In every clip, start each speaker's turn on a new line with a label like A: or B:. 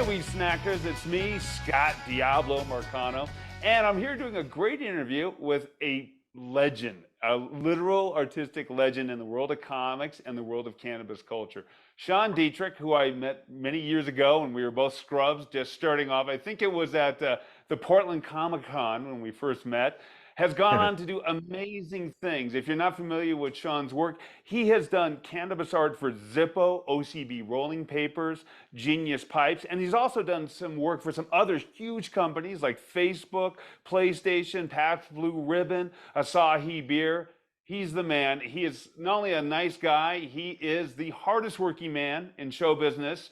A: we snackers, it's me, Scott Diablo Marcano, and I'm here doing a great interview with a legend, a literal artistic legend in the world of comics and the world of cannabis culture. Sean Dietrich, who I met many years ago when we were both scrubs, just starting off. I think it was at the Portland Comic Con when we first met. Has gone on to do amazing things. If you're not familiar with Sean's work, he has done cannabis art for Zippo, OCB rolling papers, Genius Pipes, and he's also done some work for some other huge companies like Facebook, PlayStation, Pabst Blue Ribbon, Asahi Beer. He's the man. He is not only a nice guy, he is the hardest working man in show business.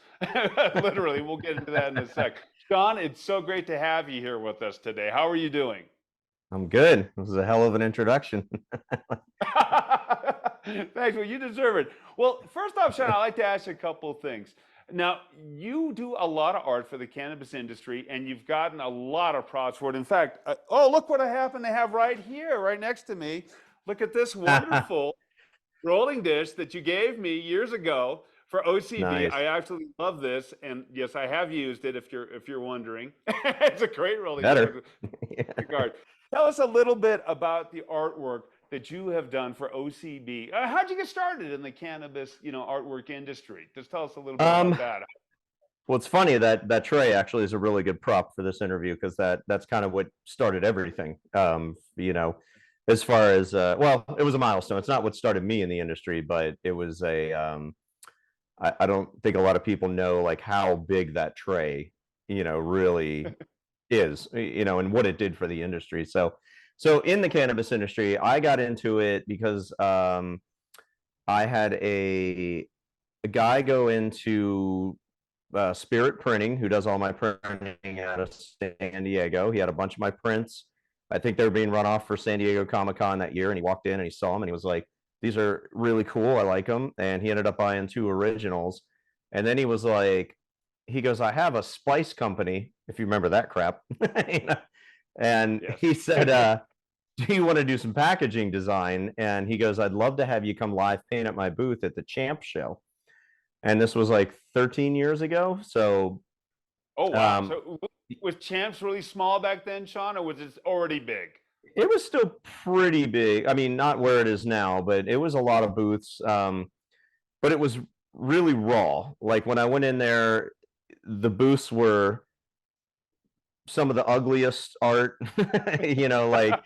A: Literally, we'll get into that in a sec. Sean, it's so great to have you here with us today. How are you doing?
B: I'm good. This is a hell of an introduction.
A: Thanks. Well, you deserve it. Well, first off, Sean, I'd like to ask you a couple of things. Now, you do a lot of art for the cannabis industry, and you've gotten a lot of props for it. In fact, oh, look what I happen to have right here, right next to me. Look at this wonderful rolling dish that you gave me years ago for OCB.
B: Nice.
A: I absolutely love this, and yes, I have used it. If you're wondering, it's a great rolling dish.
B: Better.
A: Regard. Tell us a little bit about the artwork that you have done for OCB. How'd you get started in the cannabis, artwork industry? Just tell us a little bit about
B: Um,
A: that.
B: well, it's funny that tray actually is a really good prop for this interview because that's kind of what started everything. As far as well, it was a milestone. It's not what started me in the industry, but it was I don't think a lot of people know like how big that tray, really is, and what it did for the industry. So in the cannabis industry, I got into it because I had a guy go into Spirit Printing, who does all my printing out of San Diego. He had a bunch of my prints. I think they were being run off for San Diego Comic Con that year, and he walked in and he saw them and he was like, "These are really cool. I like them." And he ended up buying two originals. And then he was like, he goes, "I have a spice company, if you remember that crap." And
A: Yes.
B: he said, "Do you want to do some packaging design?" And he goes, "I'd love to have you come live paint at my booth at the Champ Show." And this was like 13 years ago. So
A: Oh wow!
B: um,
A: So was Champs really small back then, Sean, or was it already big?
B: it was still pretty big. I mean, not where it is now, but it was a lot of booths. But it was really raw. Like when I went in there, the booths were some of the ugliest art, like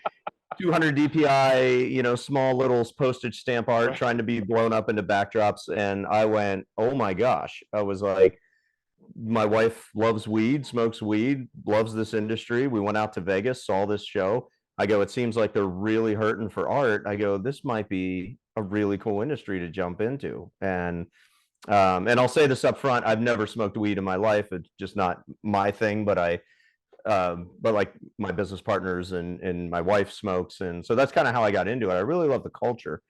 B: 200 DPI, small little postage stamp art
A: Right.
B: trying to be blown up into backdrops. And I went, oh my gosh. I was like, my wife loves weed, smokes weed, loves this industry. We went out to Vegas, saw this show. I go, it seems like they're really hurting for art. I go, this might be a really cool industry to jump into. And I'll say this up front, I've never smoked weed in my life. It's just not my thing, but like my business partners and my wife smokes. And so that's kind of how I got into it. I really love the culture,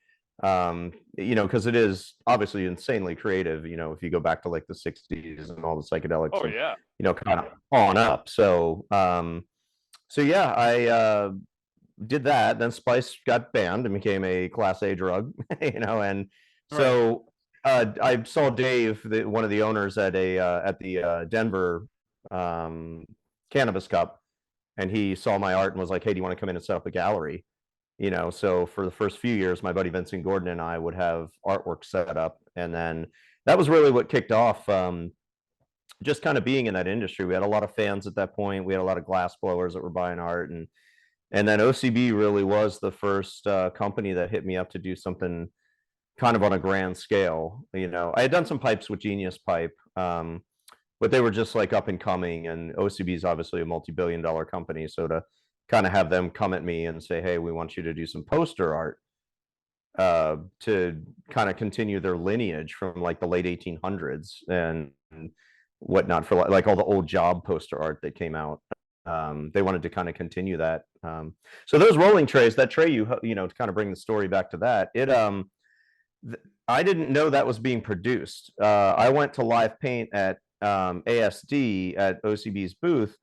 B: because it is obviously insanely creative, if you go back to like the 60s and all the psychedelics
A: Oh
B: and,
A: yeah.
B: kind of on up. So yeah, I did that. Then spice got banned and became a class A drug, and
A: Right.
B: so I saw Dave, one of the owners at the Denver um, Cannabis Cup, and he saw my art and was like, "Hey, do you want to come in and set up a gallery?" So for the first few years, my buddy Vincent Gordon and I would have artwork set up, and then that was really what kicked off. Just kind of being in that industry, we had a lot of fans at that point. We had a lot of glass blowers that were buying art, and then OCB really was the first company that hit me up to do something kind of on a grand scale. I had done some pipes with Genius Pipe, but they were just like up and coming. And OCB is obviously a multi-billion-dollar company, so to kind of have them come at me and say, "Hey, we want you to do some poster art," to kind of continue their lineage from like the late 1800s and whatnot for like all the old job poster art that came out. They wanted to kind of continue that. So those rolling trays, that tray, to kind of bring the story back to that, I didn't know that was being produced. I went to live paint at ASD at OCB's booth,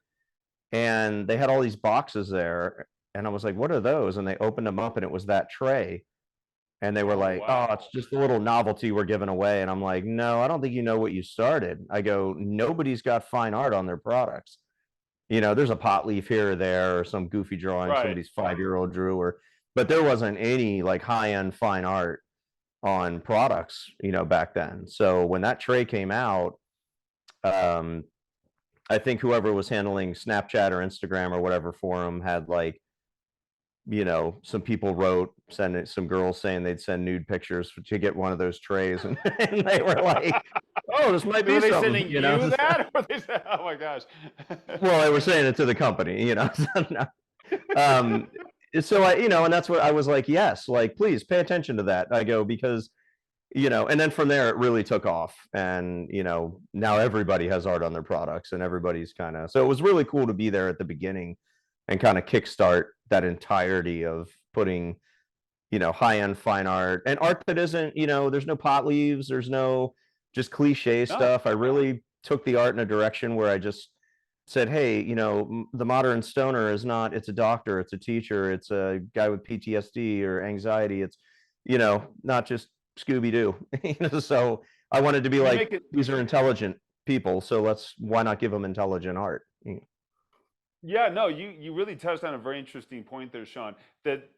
B: and they had all these boxes there, and I was like, "What are those?" And they opened them up, and it was that tray. And they were
A: Oh,
B: like, "Oh,
A: wow.
B: it's just a little novelty we're giving away." And I'm like, "No, I don't think you know what you started." I go, "Nobody's got fine art on their products. There's a pot leaf here or there, or some goofy drawing
A: Right.
B: somebody's 5-year-old drew, but there wasn't any like high-end fine art on products, back then. So when that tray came out, um, I think whoever was handling Snapchat or Instagram or whatever for them had like, some people wrote sending some girls saying they'd send nude pictures to get one of those trays, and, and they were like, "Oh, this might
A: Were
B: be
A: they
B: something,"
A: sending you that? Or were they say, oh my gosh.
B: Well, they were saying it to the company, so no. Um, so and that's what I was like, yes, like, please pay attention to that. I go, because, and then from there it really took off. And, now everybody has art on their products and everybody's so it was really cool to be there at the beginning and kind of kickstart that entirety of putting, high-end fine art and art that isn't, there's no pot leaves, there's no just cliche
A: No.
B: stuff. I really took the art in a direction where I just said, hey, the modern stoner is not, it's a doctor, it's a teacher, it's a guy with PTSD or anxiety. It's, not just Scooby Doo. So I wanted to be
A: You
B: like,
A: make it.
B: these are intelligent people. So why not give them intelligent art?
A: Yeah, no, you really touched on a very interesting point there, Sean, that,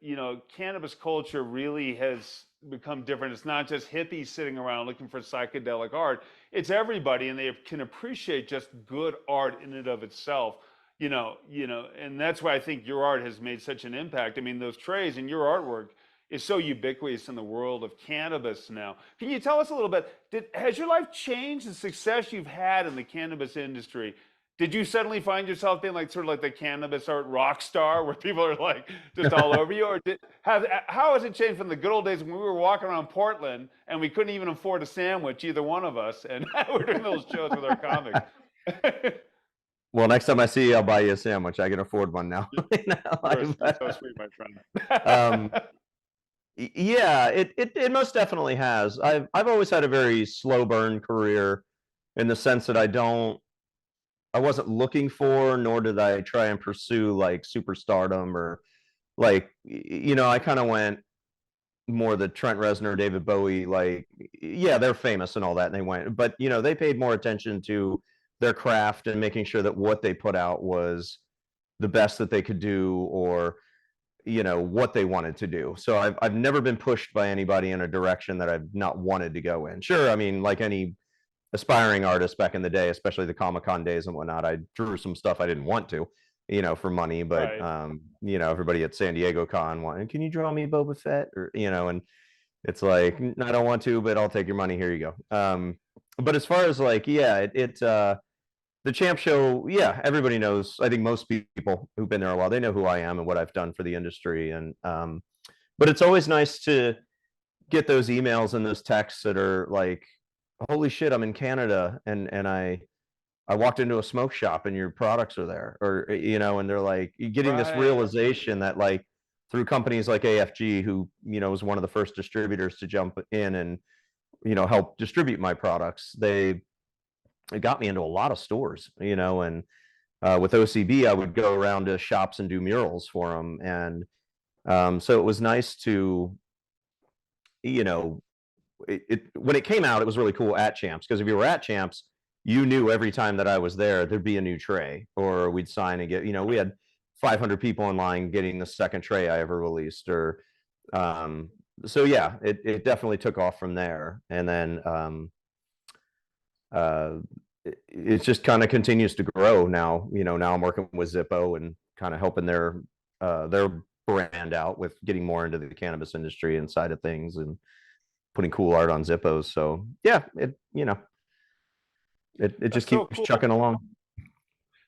A: cannabis culture really has become different. It's not just hippies sitting around looking for psychedelic art. It's everybody, and they can appreciate just good art in and of itself. And that's why I think your art has made such an impact. I mean, those trays and your artwork is so ubiquitous in the world of cannabis now. Can you tell us a little bit? Has your life changed, the success you've had in the cannabis industry? Did you suddenly find yourself being like sort of like the cannabis art rock star where people are like just all over you? Or how has it changed from the good old days when we were walking around Portland and we couldn't even afford a sandwich, either one of us, and we're doing those shows with our comics?
B: Well, next time I see you, I'll buy you a sandwich. I can afford one now.
A: You're so sweet, my
B: um,
A: friend.
B: yeah, it most definitely has. I've always had a very slow burn career in the sense that I wasn't looking for, nor did I try and pursue like superstardom or like, I kind of went more the Trent Reznor, David Bowie, like, yeah, they're famous and all that, and they went, but they paid more attention to their craft and making sure that what they put out was the best that they could do, or what they wanted to do. So I've never been pushed by anybody in a direction that I've not wanted to go in. Sure, I mean, like any aspiring artist back in the day, especially the Comic-Con days and whatnot, I drew some stuff I didn't want to, for money. But
A: Right.
B: everybody at San Diego Con wanted, can you draw me Boba Fett? Or, and it's like, I don't want to, but I'll take your money. Here you go. But as far as like, yeah, the champ show, yeah, everybody knows. I think most people who've been there a while, they know who I am and what I've done for the industry. And but it's always nice to get those emails and those texts that are like, holy shit, I'm in Canada, and I walked into a smoke shop and your products are there, or and they're like, you're getting this
A: Right.
B: realization that like through companies like AFG, who was one of the first distributors to jump in and help distribute my products, it got me into a lot of stores, and with OCB, I would go around to shops and do murals for them. And so it was nice to, you know, when it came out, it was really cool at Champs, because if you were at Champs, you knew every time that I was there, there'd be a new tray, or we'd sign and get, we had 500 people in line getting the second tray I ever released, or, so yeah, it definitely took off from there. And then, uh, it just kind of continues to grow now. Now I'm working with Zippo and kind of helping their brand out with getting more into the cannabis industry and side of things, and putting cool art on Zippos. So yeah, it
A: That's
B: just
A: so
B: keeps
A: cool.
B: chucking along.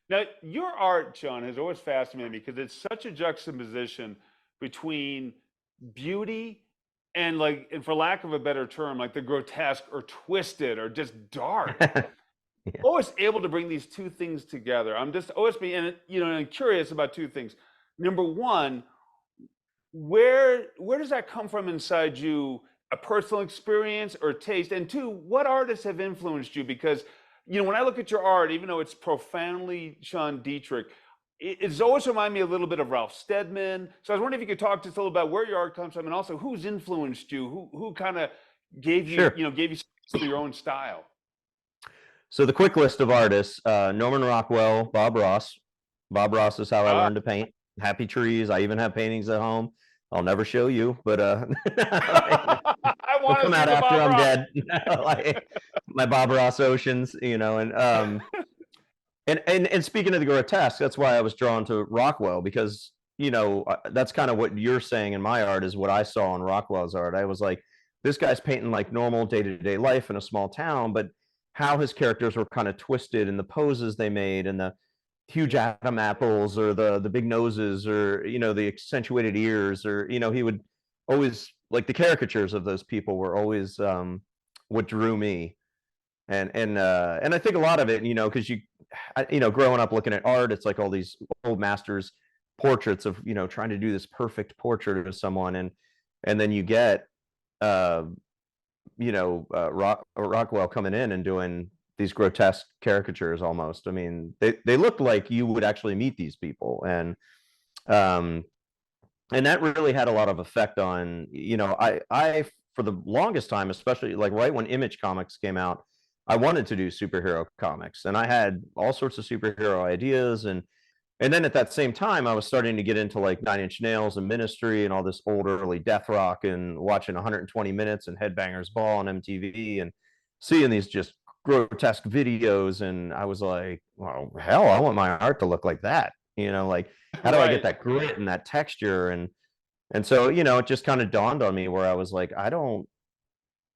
A: Now, your art, John, has always fascinated me because it's such a juxtaposition between beauty and, like, and for lack of a better term, like the grotesque or twisted or just dark.
B: Yeah.
A: Always able to bring these two things together. I'm just always being, and curious about two things. Number one, where does that come from inside you? A personal experience or taste? And two, what artists have influenced you? Because when I look at your art, even though it's profoundly Sean Dietrich, it's always reminded me a little bit of Ralph Steadman. So I was wondering if you could talk to us a little about where your art comes from, and also who's influenced you, who kind of gave you,
B: Sure.
A: gave you your own style.
B: So the quick list of artists: Norman Rockwell, Bob Ross. Bob Ross is how I
A: Ah.
B: learned to paint. Happy trees. I even have paintings at home. I'll never show you, but
A: I
B: they'll
A: want to
B: come
A: see
B: out
A: the
B: after
A: Bob
B: I'm
A: Ross.
B: dead. Like my Bob Ross oceans, and speaking of the grotesque, that's why I was drawn to Rockwell, because that's kind of what you're saying in my art is what I saw in Rockwell's art. I was like, this guy's painting like normal day-to-day life in a small town, but how his characters were kind of twisted and the poses they made and the huge Adam apples or the big noses or the accentuated ears, or he would always, like, the caricatures of those people were always what drew me. And I think a lot of it, because growing up looking at art, it's like all these old masters portraits of trying to do this perfect portrait of someone, and then you get uh Rockwell coming in and doing these grotesque caricatures almost. I mean, they look like you would actually meet these people, um and that really had a lot of effect on, I for the longest time, especially like right when Image Comics came out, I wanted to do superhero comics, and I had all sorts of superhero ideas. And then at that same time, I was starting to get into like Nine Inch Nails and Ministry and all this old early death rock, and watching 120 Minutes and Headbangers Ball on MTV, and seeing these just grotesque videos. And I was like, well, hell, I want my art to look like that. Like, how do I get
A: Right.
B: that grit and that texture? And so, it just kind of dawned on me where I was like, I don't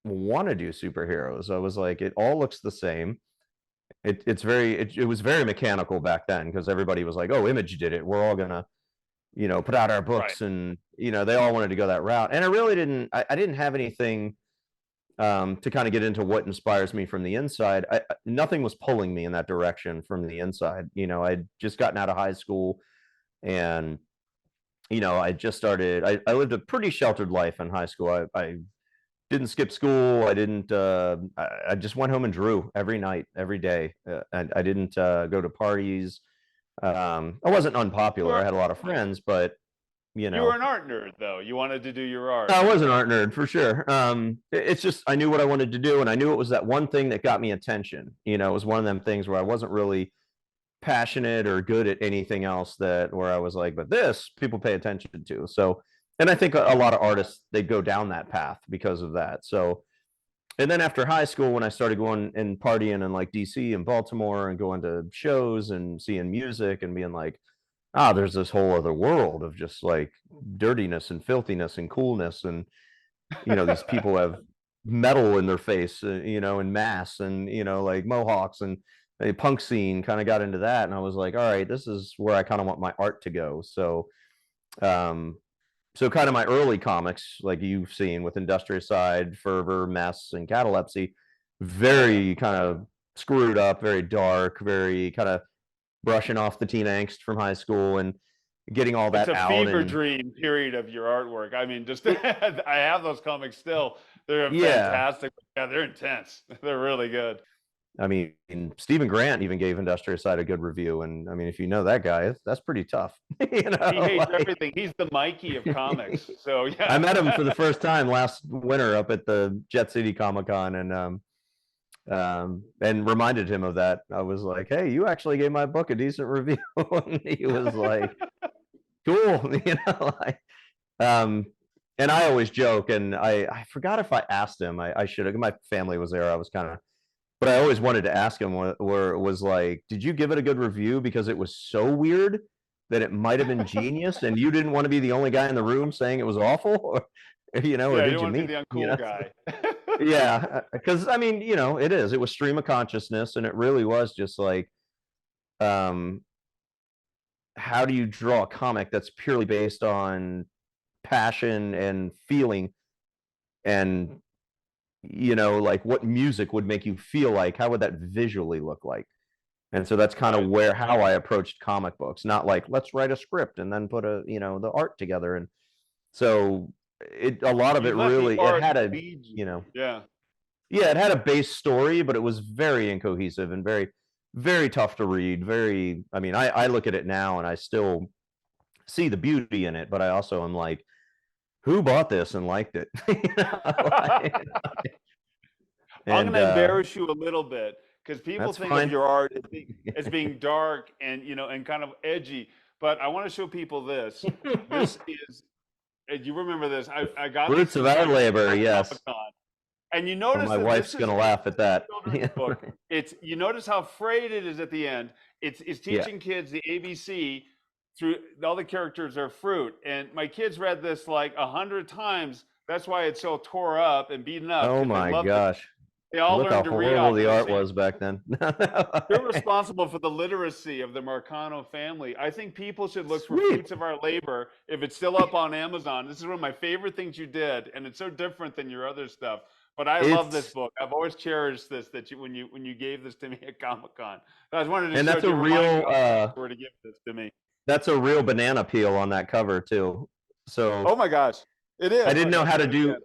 B: want to do superheroes. I was like, it all looks the same. It was very mechanical back then, because everybody was like, oh, Image did it, we're all gonna put out our
A: Right.
B: books. And they all wanted to go that route, and I really didn't. I didn't have anything to kind of get into what inspires me from the inside. Nothing was pulling me in that direction from the inside. I'd just gotten out of high school, and I just started. I lived a pretty sheltered life in high school. I didn't skip school. I didn't. I just went home and drew every night, every day. I didn't go to parties. I wasn't
A: You
B: unpopular. I
A: were
B: had a lot of friends, but
A: you were an art nerd though. You wanted to do your art.
B: I was an art nerd for sure. It's just I knew what I wanted to do, and I knew it was that one thing that got me attention. It was one of them things where I wasn't really passionate or good at anything else, that where I was like, but this people pay attention to. So, and I think a lot of artists, they go down that path because of that. So, and then after high school, when I started going and partying in like DC and Baltimore and going to shows and seeing music and being like, ah, there's this whole other world of just like dirtiness and filthiness and coolness. And, these people have metal in their face, in mass, and, like mohawks, and the punk scene kind of got into that. And I was like, all right, this is where I kind of want my art to go. Um, so kind of my early comics, like you've seen with Industricide, Fervor, Mess, and Catalepsy,
A: Oh yeah.
B: very kind of screwed up, very dark, very kind of brushing off the teen angst from high school and getting all
A: It's
B: that
A: a
B: out.
A: fever
B: And
A: dream period of your artwork. I mean, just
B: it,
A: I have those comics still. They're
B: yeah,
A: fantastic. Yeah, they're intense. They're really good.
B: I mean, Stephen Grant even gave Industricide a good review. And I mean, if you know that guy, that's pretty tough.
A: He hates
B: Like,
A: everything. He's the Mikey of comics. So
B: I met him
A: yeah.
B: for the first time last winter up at the Jet City Comic Con, and reminded him of that. I was like, "Hey, you actually gave my book a decent review," and he was like, "Cool," like, um, and I always joke, and I forgot if I asked him. I should have. My family was there. I was kind of, but I always wanted to ask him where it was like, "Did you give it a good review because it was so weird that it might have been genius, and you didn't want to be the only guy in the room saying it was awful, or
A: Yeah, you
B: did
A: don't
B: you
A: want to be
B: mean,
A: the uncool guy.
B: Yeah, because I mean, it is. It was stream of consciousness, and it really was just like, um, how do you draw a comic that's purely based on passion and feeling, and like what music would make you feel like? How would that visually look like? And so that's kind of
A: Right.
B: where how I approached comic books, not like let's write a script and then put the art together. And so a lot of
A: You
B: it
A: let the
B: really, it
A: art
B: had a,
A: lead you. Yeah.
B: yeah, it had a base story, but it was very incohesive and very very tough to read. Very, I mean, I look at it now and I still see the beauty in it, but I also am like, who bought this and liked it? Like,
A: I'm
B: and
A: going to embarrass you a little bit because people
B: that's
A: think of
B: fine.
A: your art as being dark and and kind of edgy. But I want to show people this. This is, and you remember this. I got this
B: Fruits
A: to
B: of
A: you
B: our
A: at
B: labor,
A: Comic
B: yes.
A: Con, and you
B: Well,
A: notice
B: my
A: that
B: wife's
A: this is
B: gonna laugh at
A: a
B: that.
A: children's
B: Yeah,
A: book.
B: right.
A: It's you notice how frayed it is at the end. It's
B: Yeah.
A: teaching kids the ABC through all the characters are fruit, and my kids read this like 100 times. That's why it's so tore up and beaten up
B: Oh
A: because they
B: my
A: loved it.
B: gosh.
A: They all
B: Look how
A: learned to read
B: horrible
A: off of
B: the
A: the
B: art
A: same.
B: was back then.
A: You're responsible for the literacy of the Marcano family. I think people should look for
B: Sweet.
A: Fruits of Our Labor if it's still up on Amazon. This is one of my favorite things you did, and it's so different than your other stuff. But I love this
B: It's
A: book. I've always cherished this that you when you gave this to me at Comic Con. I just wanted to
B: and
A: show
B: that's a
A: you remind you
B: real
A: how kind you were to give this to me.
B: that's a real banana peel on that cover too. So
A: Oh my gosh, it
B: I
A: is.
B: didn't
A: Look,
B: know
A: I'll
B: how
A: do
B: to
A: it
B: do,
A: again.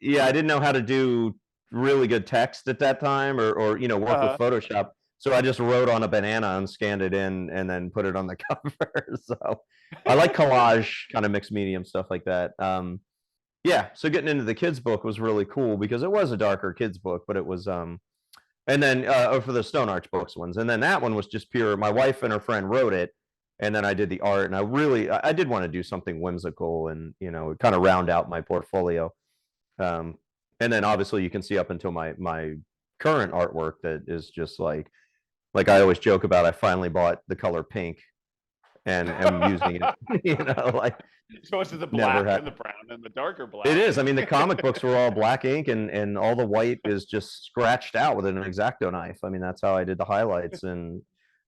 B: yeah, I didn't know how to do really good text at that time, or
A: Uh
B: work with
A: huh.
B: Photoshop. So I just wrote on a banana and scanned it in and then put it on the cover. So I like collage, kind of mixed medium stuff like that. Yeah, so getting into the kids book was really cool because it was a darker kids book, but it was and then for the Stone Arch Books ones, and then that one was just pure. My wife and her friend wrote it, and then I did the art, and I did want to do something whimsical and kind of round out my portfolio. Um, and then obviously you can see up until my current artwork that is just like I always joke about. I finally bought the color pink and am using it. Like
A: So it's the
B: never
A: black
B: had.
A: and the brown and the darker
B: It
A: black.
B: is. I mean, the comic books were all black ink, and all the white is just scratched out with an X-Acto knife. I mean, that's how I did the highlights, and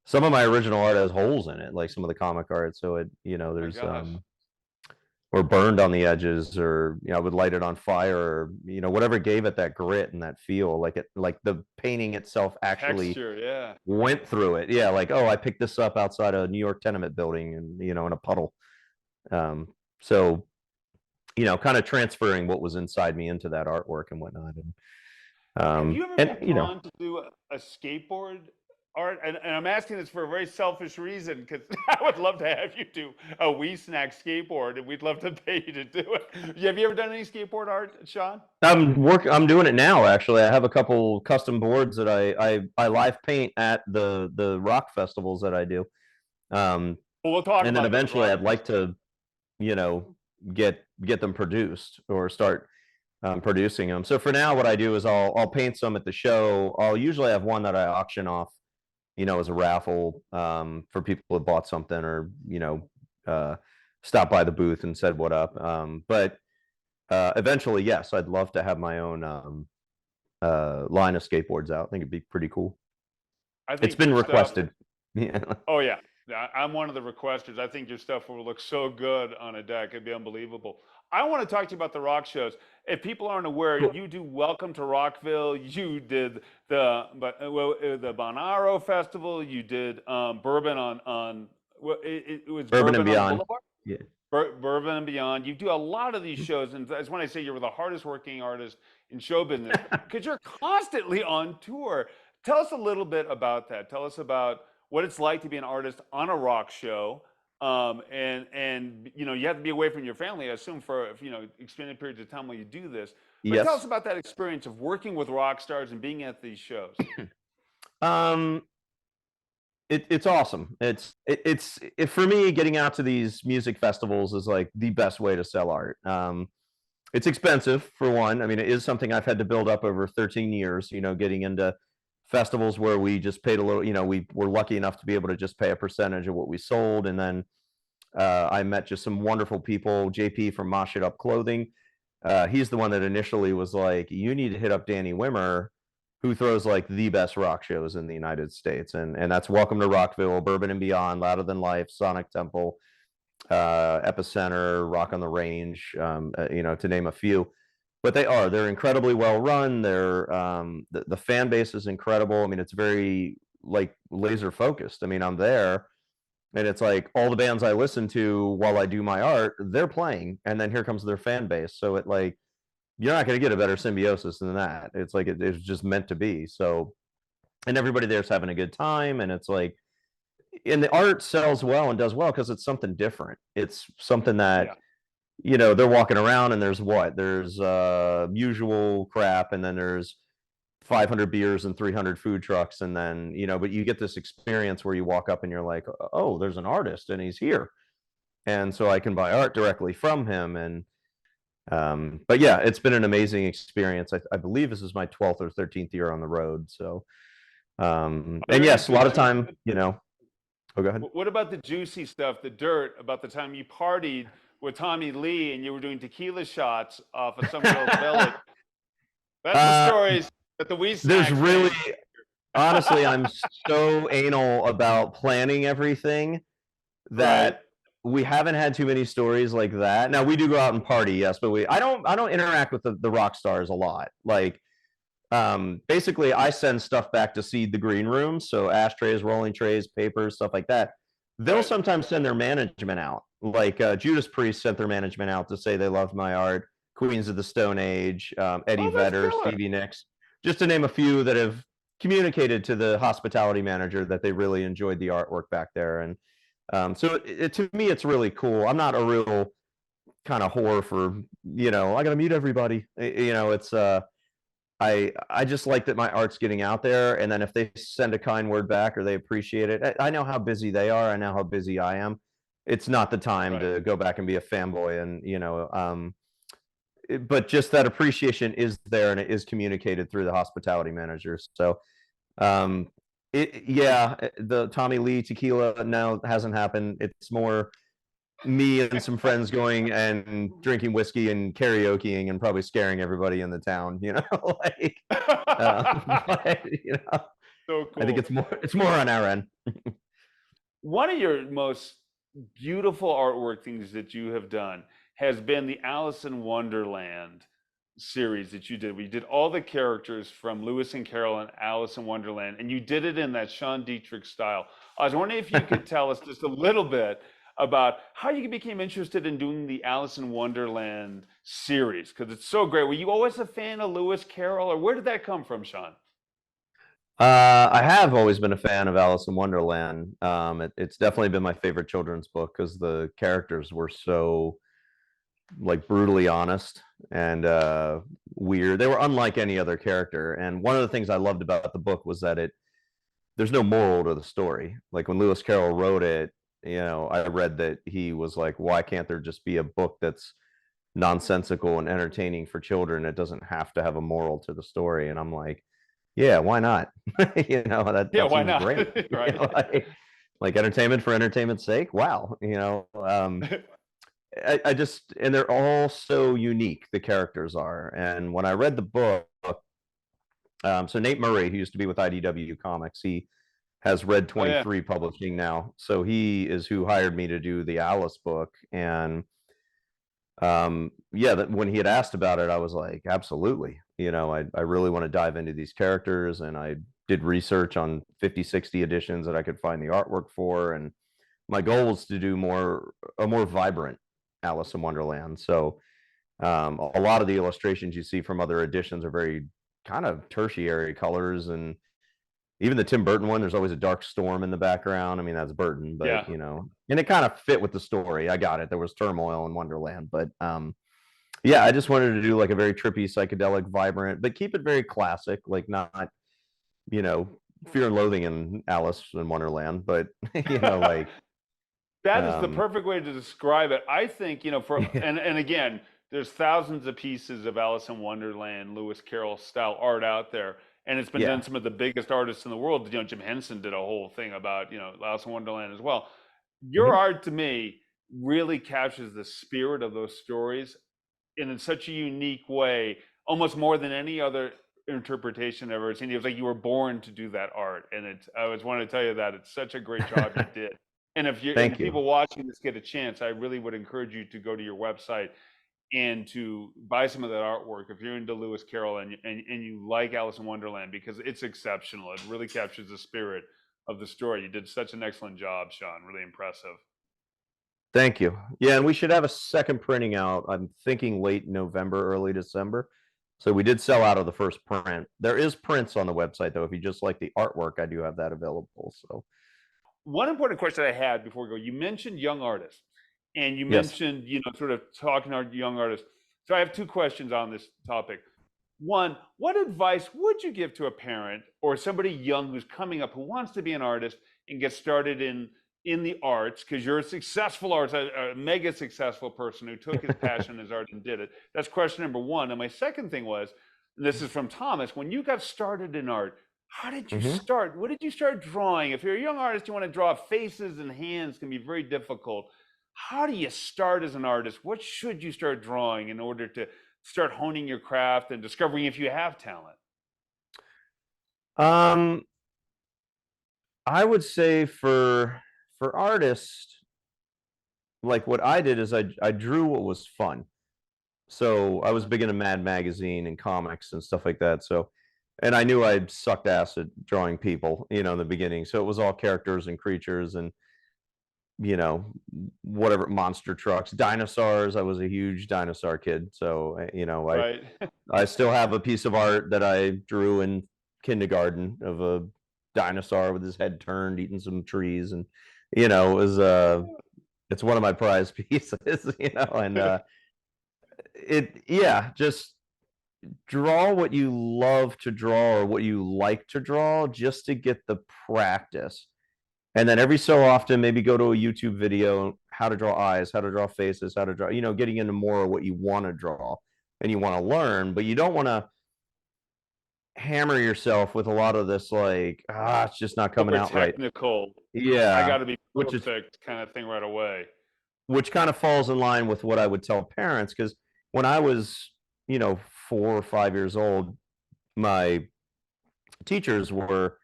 B: some of my original art has holes in it, like some of the comic art. So
A: Oh my
B: there's
A: gosh.
B: or burned on the edges, or I would light it on fire, or whatever gave it that grit and that feel, like the painting itself actually
A: Texture, yeah.
B: went through it. Yeah, like, oh, I picked this up outside a New York tenement building, and in a puddle. Um, so kind of transferring what was inside me into that artwork and whatnot.
A: Have you ever
B: And
A: been drawn to do a skateboard art? And I'm asking this for a very selfish reason because I would love to have you do a Wee Snack skateboard, and we'd love to pay you to do it. Have you ever done any skateboard art, Sean?
B: I'm doing it now. Actually, I have a couple custom boards that I live paint at the rock festivals that I do. Um,
A: Well, we'll talk
B: and then
A: about those
B: eventually
A: rock
B: I'd like
A: festivals.
B: to you know get them produced or start producing them. So for now, what I do is I'll paint some at the show. I'll usually have one that I auction off, as a raffle, for people who bought something, or uh, stopped by the booth and said what up. But eventually, yes, I'd love to have my own line of skateboards out. I think it'd be pretty cool.
A: I
B: It's
A: think
B: been
A: your stuff.
B: requested. Yeah.
A: Oh yeah, I'm one of the requesters. I think your stuff will look so good on a deck; it'd be unbelievable. I want to talk to you about the rock shows. If people aren't aware,
B: Cool.
A: you do Welcome to Rockville. You did the Bonaro Festival. You did Bourbon on it was
B: Urban and
A: Bourbon on
B: Beyond.
A: Boulevard.
B: Yeah.
A: Bourbon and Beyond. You do a lot of these shows, and that's when I say you're the hardest working artist in show business because you're constantly on tour. Tell us a little bit about that. Tell us about what it's like to be an artist on a rock show, and you have to be away from your family, I assume, for extended periods of time while you do this. But tell us
B: Yes.
A: about that experience of working with rock stars and being at these shows.
B: Um, it's awesome. For me, getting out to these music festivals is like the best way to sell art. It's expensive, for one. I mean, it is something I've had to build up over 13 years. Getting into festivals where we just paid a little. We were lucky enough to be able to just pay a percentage of what we sold, and then I met just some wonderful people. JP from Mosh It Up Clothing. He's the one that initially was like, "You need to hit up Danny Wimmer, who throws like the best rock shows in the United States," and that's Welcome to Rockville, Bourbon and Beyond, Louder Than Life, Sonic Temple, Epicenter, Rock on the Range, to name a few. But they're incredibly well run. The fan base is incredible. I mean, it's very like laser focused. I mean, I'm there, and it's like all the bands I listen to while I do my art, they're playing, and then here comes their fan base. So it you're not going to get a better symbiosis than that. It's like it's just meant to be. So and everybody there's having a good time, and it's like, and the art sells well and does well because it's something different. It's something that,
A: Yeah.
B: they're walking around and there's usual crap, and then there's 500 beers and 300 food trucks, and then, but you get this experience where you walk up and you're like, oh, there's an artist and he's here, and so I can buy art directly from him. And but yeah, it's been an amazing experience. I believe this is my 12th or 13th year on the road. So
A: Are
B: and
A: there any
B: yes, a lot
A: good
B: of time, oh, go ahead.
A: What about the juicy stuff, the dirt about the time you partied with Tommy Lee and you were doing tequila shots off of some girl's village? That's the
B: uh
A: stories that the Weed
B: there's
A: Snacks
B: really,
A: fans.
B: honestly, I'm so anal about planning everything
A: Right.
B: that we haven't had too many stories like that. Now we do go out and party, yes, but I don't interact with the rock stars a lot. Like, basically I send stuff back to seed the green room, so ashtrays, rolling trays, papers, stuff like that. They'll
A: Right.
B: sometimes send their management out, like Judas Priest sent their management out to say they loved my art. Queens of the Stone Age, Eddie
A: Oh, that's
B: Vedder,
A: killer.
B: Stevie Nicks, just to name a few that have communicated to the hospitality manager that they really enjoyed the artwork back there. And so to me, it's really cool. I'm not a real kind of whore for, I got to meet everybody. It's I just like that my art's getting out there, and then if they send a kind word back or they appreciate it, I know how busy they are. I know how busy I am. It's not the time
A: Right.
B: to go back and be a fanboy, and but just that appreciation is there, and it is communicated through the hospitality managers. So um, yeah, the Tommy Lee tequila now hasn't happened. It's more me and some friends going and drinking whiskey and karaokeing and probably scaring everybody in the town, like, but,
A: So
B: I think
A: cool.
B: it's more on our end.
A: One of your most beautiful artwork things that you have done has been the Alice in Wonderland series that you did. We did all the characters from Lewis and Carroll and Alice in Wonderland, and you did it in that Sean Dietrich style. I was wondering if you could tell us just a little bit about how you became interested in doing the Alice in Wonderland series, because it's so great. Were you always a fan of Lewis Carroll, or where did that come from, Sean?
B: I have always been a fan of Alice in Wonderland. It's definitely been my favorite children's book because the characters were so, like, brutally honest and weird. They were unlike any other character. And one of the things I loved about the book was that there's no moral to the story. Like when Lewis Carroll wrote it, I read that he was like, why can't there just be a book that's nonsensical and entertaining for children? It doesn't have to have a moral to the story. And I'm like, yeah, why not?
A: Yeah,
B: That
A: why
B: seems
A: not?
B: great.
A: Right.
B: Like entertainment for entertainment's sake. Wow. I just, and they're all so unique, the characters are. And when I read the book, so Nate Murray, who used to be with IDW Comics, he has Red
A: Oh yeah.
B: 23 Publishing now. So he is who hired me to do the Alice book. And yeah, that when he had asked about it, I was like, absolutely. I really want to dive into these characters. And I did research on 50, 60 editions that I could find the artwork for. And my goal was to do a more vibrant Alice in Wonderland. So a lot of the illustrations you see from other editions are very kind of tertiary colors, and even the Tim Burton one, there's always a dark storm in the background. I mean, that's Burton, but
A: Yeah.
B: and it kind of fit with the story. I got it. There was turmoil in Wonderland, but yeah, I just wanted to do like a very trippy, psychedelic, vibrant, but keep it very classic, like not, you know, Fear and Loathing in Alice in Wonderland, but like
A: That is the
B: um
A: perfect way to describe it. I think, for
B: yeah,
A: and again, there's thousands of pieces of Alice in Wonderland, Lewis Carroll style art out there. And it's been done
B: yeah.
A: some of the biggest artists in the world. Jim Henson did a whole thing about, Alice in Wonderland as well. Your
B: Mhm.
A: art to me really captures the spirit of those stories in such a unique way, almost more than any other interpretation I've ever seen. It was like you were born to do that art. And I was wanting to tell you that it's such a great job you did. And if
B: Thank you.
A: people watching this get a chance, I really would encourage you to go to your website and to buy some of that artwork if you're into Lewis Carroll and you like Alice in Wonderland, because it's exceptional. It really captures the spirit of the story. You did such an excellent job, Sean. Really impressive.
B: Thank you. Yeah, and we should have a second printing out. I'm thinking late November, early December. So we did sell out of the first print. There is prints on the website though. If you just like the artwork, I do have that available. So
A: One important question I had before we go, you mentioned young artists and you
B: yes.
A: mentioned, sort of talking to young artists. So I have two questions on this topic. One, what advice would you give to a parent or somebody young who's coming up who wants to be an artist and get started in the arts? Because you're a successful artist, a mega successful person who took his passion and his art and did it. That's question number one. And my second thing was, and this is from Thomas, when you got started in art, how did you
B: Hmm.
A: start? What did you start drawing? If you're a young artist, you want to draw faces and hands can be very difficult. How do you start as an artist? What should you start drawing in order to start honing your craft and discovering if you have talent?
B: Um, I would say for artists, like what I did is I drew what was fun. So I was
A: Uh-huh.
B: big into Mad Magazine and comics and stuff like that. So, and I knew I sucked ass at drawing people, in the beginning. So it was all characters and creatures and you know whatever monster trucks, dinosaurs. I was a huge dinosaur kid. So I
A: Right.
B: I still have a piece of art that I drew in kindergarten of a dinosaur with his head turned, eating some trees, and it was it's one of my prized pieces, and it yeah, just draw what you love to draw or what you like to draw just to get the practice. And then every so often, maybe go to a YouTube video, how to draw eyes, how to draw faces, how to draw, getting into more of what you want to draw and you want to learn, but you don't want to hammer yourself with a lot of this, like, it's just not coming
A: Over
B: out right.
A: technical, I
B: Yeah.
A: got to be
B: Which is,
A: perfect kind of thing right away.
B: which kind of falls in line with what I would tell parents. Cause when I was, 4 or 5 years old, my teachers were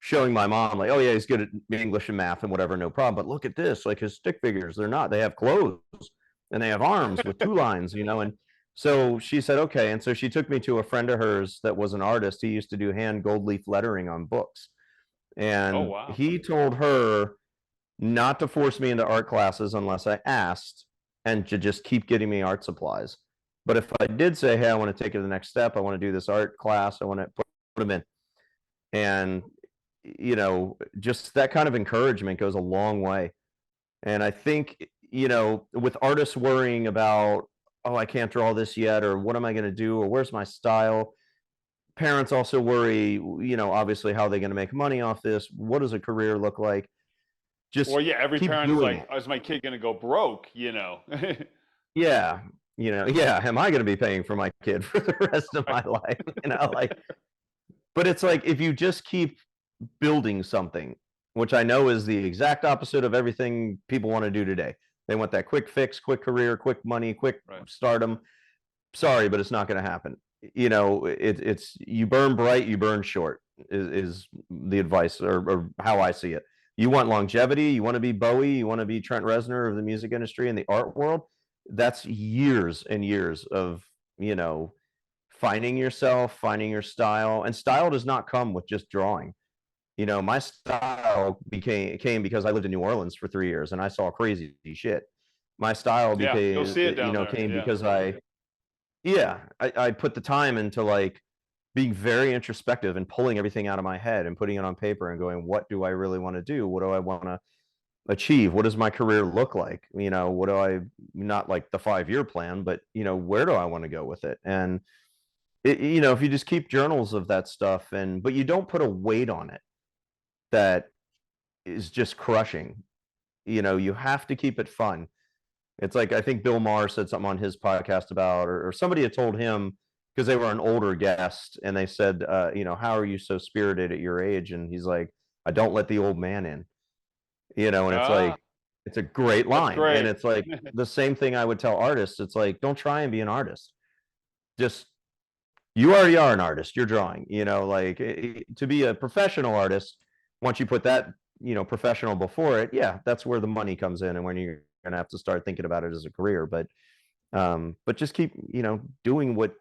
B: showing my mom like, oh yeah, he's good at English and math and whatever, no problem. But look at this, like his stick figures, they're not. They have clothes and they have arms with two lines, And so she said, okay. And so she took me to a friend of hers that was an artist. He used to do hand gold leaf lettering on books,
A: Oh
B: and
A: wow.
B: he told her not to force me into art classes unless I asked, and to just keep getting me art supplies. But if I did say, hey, I want to take it to the next step, I want to do this art class, I want to put them in, and just that kind of encouragement goes a long way. And I think with artists worrying about, oh, I can't draw this yet, or what am I going to do, or where's my style, parents also worry, obviously, how are they going to make money off this, what does a career look like. Just
A: Well, yeah, every
B: keep
A: parent's
B: doing
A: like,
B: it.
A: is my kid going to go broke,
B: Yeah. Yeah, am I going to be paying for my kid for the rest of my life, like, but it's like, if you just keep building something, which I know is the exact opposite of everything people want to do today. They want that quick fix, quick career, quick money, quick
A: Right.
B: stardom. Sorry, but it's not going to happen. It's you burn bright, you burn short is the advice, or how I see it. You want longevity, you want to be Bowie, you want to be Trent Reznor of the music industry and the art world. That's years and years of, finding yourself, finding your style. And style does not come with just drawing. My style came because I lived in New Orleans for 3 years and I saw crazy shit. My style
A: Yeah, you'll
B: became,
A: see it down there.
B: came
A: Yeah.
B: because I put the time into, like, being very introspective and pulling everything out of my head and putting it on paper and going, what do I really want to do? What do I want to achieve? What does my career look like? What do I, not like the 5 year plan, but where do I want to go with it? And if you just keep journals of that stuff, but you don't put a weight on it that is just crushing. You have to keep it fun. It's like, I think Bill Maher said something on his podcast about, or somebody had told him, because they were an older guest, and they said, how are you so spirited at your age? And he's like, I don't let the old man in. And it's
A: Ah,
B: like, it's a great
A: that's
B: line. And
A: great.
B: it's like the same thing I would tell artists. It's like, don't try and be an artist. Just, you already are an artist. You're drawing, like, to be a professional artist, once you put that, professional before it, yeah, that's where the money comes in and when you're going to have to start thinking about it as a career. But just keep, doing what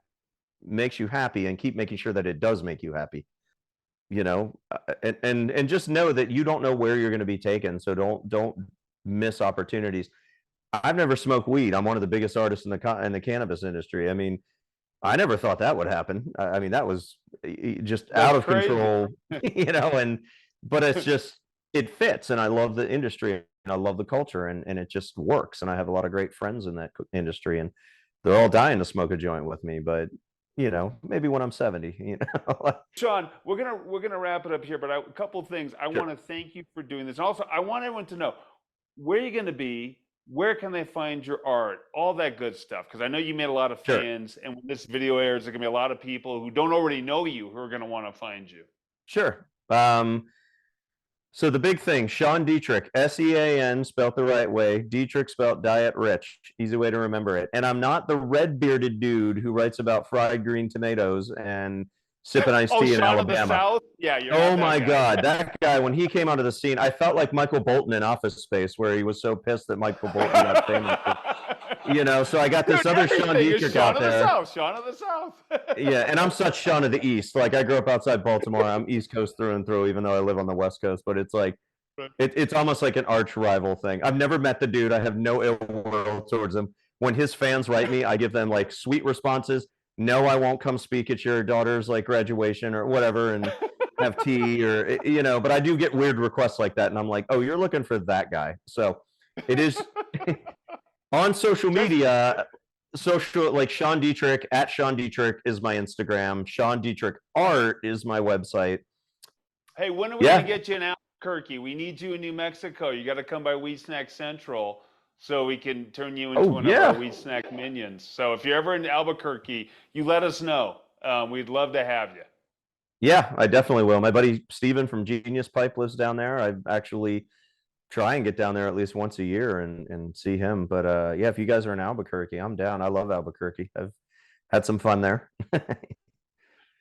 B: makes you happy and keep making sure that it does make you happy, and just know that you don't know where you're going to be taken. So don't miss opportunities. I've never smoked weed. I'm one of the biggest artists in the cannabis industry. I mean, I never thought that would happen. I mean, that was just out
A: That's
B: of
A: crazy.
B: control, and but it's just it fits, and I love the industry, and I love the culture, and it just works, and I have a lot of great friends in that industry, and they're all dying to smoke a joint with me, but maybe when I'm 70,
A: Sean, we're gonna wrap it up here, but a couple things. I
B: Sure.
A: want to thank you for doing this. And also, I want everyone to know where you're gonna be, where can they find your art, all that good stuff. Because I know you made a lot of
B: Sure.
A: fans, and when this video airs, there's gonna be a lot of people who don't already know you who are gonna want to find you.
B: Sure. So the big thing, Sean Dietrich, Sean spelt the right way, Dietrich spelt diet rich. Easy way to remember it. And I'm not the red bearded dude who writes about fried green tomatoes and sipping iced
A: Oh,
B: tea in
A: Sean of the
B: Alabama.
A: South? Yeah, you're not
B: Oh
A: that
B: my
A: guy.
B: God, that guy, when he came onto the scene, I felt like Michael Bolton in Office Space, where he was so pissed that Michael Bolton got famous. So I got
A: Dude,
B: this other Sean
A: everything is
B: Dietrich
A: Sean
B: out
A: of the
B: there.
A: South. Sean of the South.
B: Yeah, and I'm such Sean of the East. Like, I grew up outside Baltimore. I'm East Coast through and through, even though I live on the West Coast. But it's like it's almost like an arch rival thing. I've never met the dude. I have no ill will towards him. When his fans write me, I give them like sweet responses. No, I won't come speak at your daughter's like graduation or whatever and have tea or but I do get weird requests like that, and I'm like, oh, you're looking for that guy. So it is on social
A: Just
B: media. Social, like Sean Dietrich at Sean Dietrich is my Instagram. Sean Dietrich Art is my website.
A: Hey, when are we gonna
B: Yeah.
A: get you in Albuquerque? We need you in New Mexico. You got to come by Weed Snack Central so we can turn you into
B: Oh
A: one of our
B: yeah.
A: Weed Snack minions. So if you're ever in Albuquerque, you let us know. We'd love to have you.
B: Yeah, I definitely will. My buddy Steven from Genius Pipe lives down there. I actually try and get down there at least once a year and see him. But yeah, if you guys are in Albuquerque, I'm down. I love Albuquerque. I've had some fun there.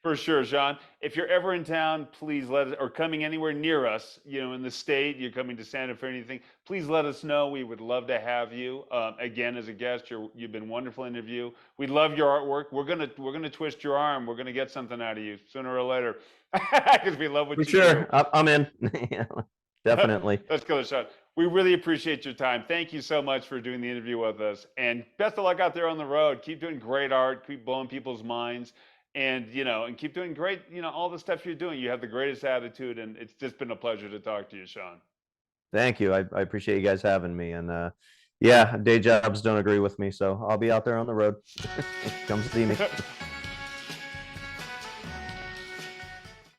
A: For sure, John. If you're ever in town, please let us, or coming anywhere near us, in the state, you're coming to Santa Fe or anything, please let us know. We would love to have you again as a guest. You've been a wonderful interview. We love your artwork. We're gonna twist your arm. We're gonna get something out of you sooner or later because we love
B: For
A: what you do.
B: sure. I'm in. Yeah, definitely.
A: Let's go, Sean. We really appreciate your time. Thank you so much for doing the interview with us. And best of luck out there on the road. Keep doing great art, keep blowing people's minds, and keep doing great, all the stuff you're doing. You have the greatest attitude, and it's just been a pleasure to talk to you, Sean.
B: Thank you. I appreciate you guys having me. And yeah, day jobs don't agree with me. So I'll be out there on the road. Come see me.